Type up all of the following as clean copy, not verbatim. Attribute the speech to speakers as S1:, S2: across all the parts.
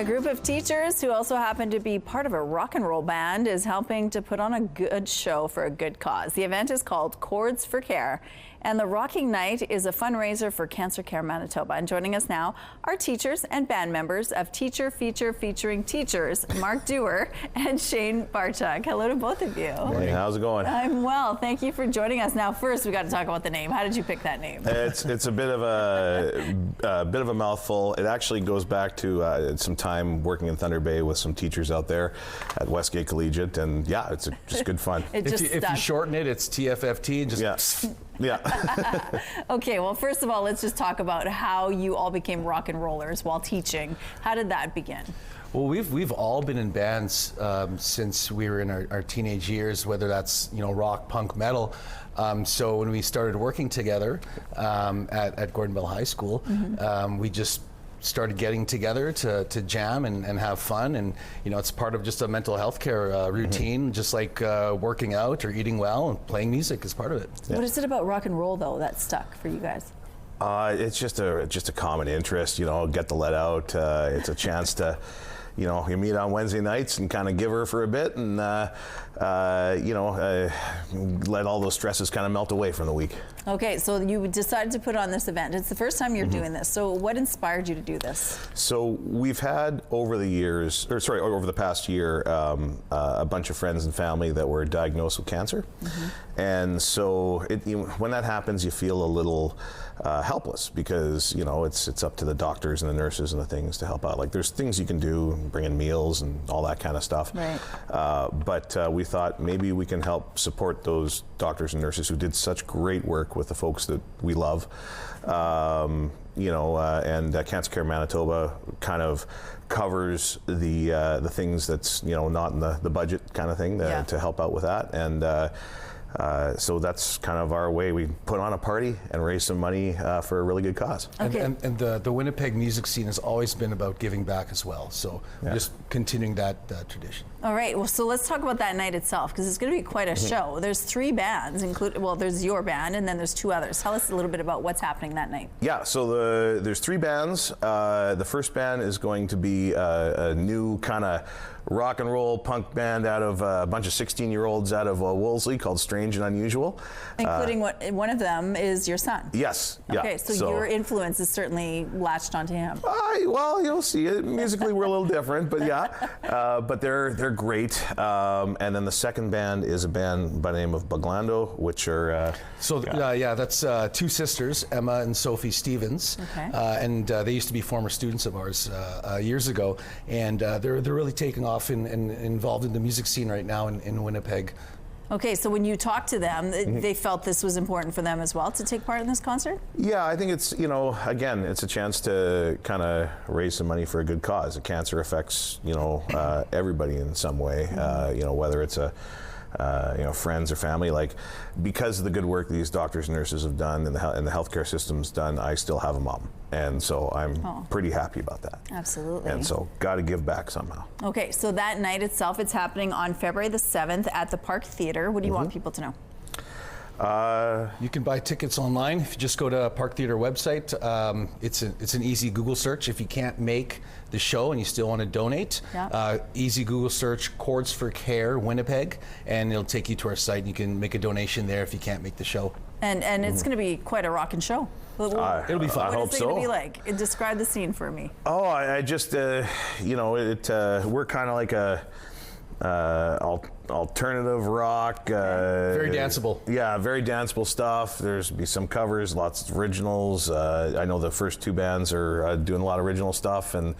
S1: A group of teachers who also happen to be part of a rock and roll band is helping to put on a good show for a good cause. The event is called Chords for Care, and the Rocking Night is a fundraiser for CancerCare Manitoba. And joining us now are teachers and band members of Teacher Feature featuring teachers, Mark Dewar and Shane Barchuk. Hello to both of you.
S2: Hey, how's it going?
S1: I'm well. Thank you for joining us. Now, first, we got to talk about the name. How did you pick that name?
S2: It's a bit of a mouthful. It actually goes back to some time working in Thunder Bay with some teachers out there at Westgate Collegiate, and yeah, it's just good fun.
S3: If you shorten it, it's TFFT. And just
S2: yeah.
S1: Okay, well, first of all, let's just talk about how you all became rock and rollers while teaching. How did that begin?
S3: Well, we've all been in bands since we were in our teenage years, whether that's rock, punk, metal. So when we started working together at Gordonville High School, we just started getting together to jam and have fun, and it's part of just a mental health care routine, just like working out or eating well, and playing music is part of it.
S1: Yeah. What is it about rock and roll though that stuck for you guys?
S2: It's just a common interest, get the let out. It's a chance to you meet on Wednesday nights and kind of give her for a bit, and let all those stresses kind of melt away from the week.
S1: Okay, so you decided to put on this event. It's the first time you're doing this. So what inspired you to do this?
S2: So we've had over the past year, a bunch of friends and family that were diagnosed with cancer, and so when that happens, you feel a little helpless because it's up to the doctors and the nurses and the things to help out. Like there's things you can do, bring in meals and all that kind of stuff. Right. But we thought maybe we can help support those doctors and nurses who did such great work with the folks that we love. And CancerCare Manitoba kind of covers the things that's not in the budget kind of thing to help out with that, and so that's kind of our way. We put on a party and raise some money for a really good cause.
S1: Okay.
S3: And the Winnipeg music scene has always been about giving back as well. So just continuing that tradition.
S1: All right. Well, so let's talk about that night itself, because it's going to be quite a show. There's 3 bands, there's your band, and then there's 2 others. Tell us a little bit about what's happening that night.
S2: Yeah. So there's 3 bands. The first band is going to be a new kind of rock and roll punk band out of a bunch of 16-year-olds out of Wolseley called Strange and Unusual.
S1: Including one of them is your son.
S2: Yes.
S1: Okay, so your influence is certainly latched onto him.
S2: Well, you'll see it. Musically, we're a little different, but yeah. But they're great. And then the second band is a band by the name of Baglando, which are...
S3: that's 2 sisters, Emma and Sophie Stevens. Okay. And they used to be former students of ours years ago. And they're really taking off and involved in the music scene right now in Winnipeg.
S1: Okay, so when you talked to them, they felt this was important for them as well to take part in this concert? Yeah,
S2: I think it's, again, it's a chance to kind of raise some money for a good cause. Cancer affects, everybody in some way, whether it's friends or family. Like, because of the good work these doctors and nurses have done and the healthcare system's done, I still have a mom. And so I'm pretty happy about that. Absolutely. And so got to give back somehow. Okay, so that night itself, it's happening on February the 7th at the Park Theatre. What do you want people to know?
S3: You can buy tickets online. If you just go to Park Theatre website, it's an easy Google search. If you can't make the show and you still want to donate, easy Google search Chords for Care Winnipeg, and it'll take you to our site, and you can make a donation there if you can't make the show. And it's going to be quite a rockin' show. It'll be fun.
S2: I hope so.
S1: What is it going to be like? Describe the scene for me.
S2: Oh, I just, we're kind of like a alternative rock.
S3: Very danceable.
S2: Yeah, very danceable stuff. There's be some covers, lots of originals. I know the first 2 bands are doing a lot of original stuff, and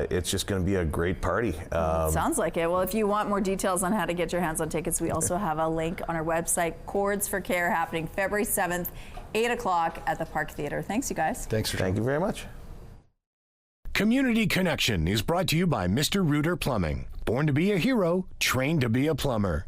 S2: it's just going to be a great party.
S1: Sounds like it. Well, if you want more details on how to get your hands on tickets, we also have a link on our website, Chords for Care, happening February 7th, 8 o'clock at the Park Theatre. Thanks, you guys.
S2: Thank you very much.
S4: Community Connection is brought to you by Mr. Reuter Plumbing. Born to be a hero, trained to be a plumber.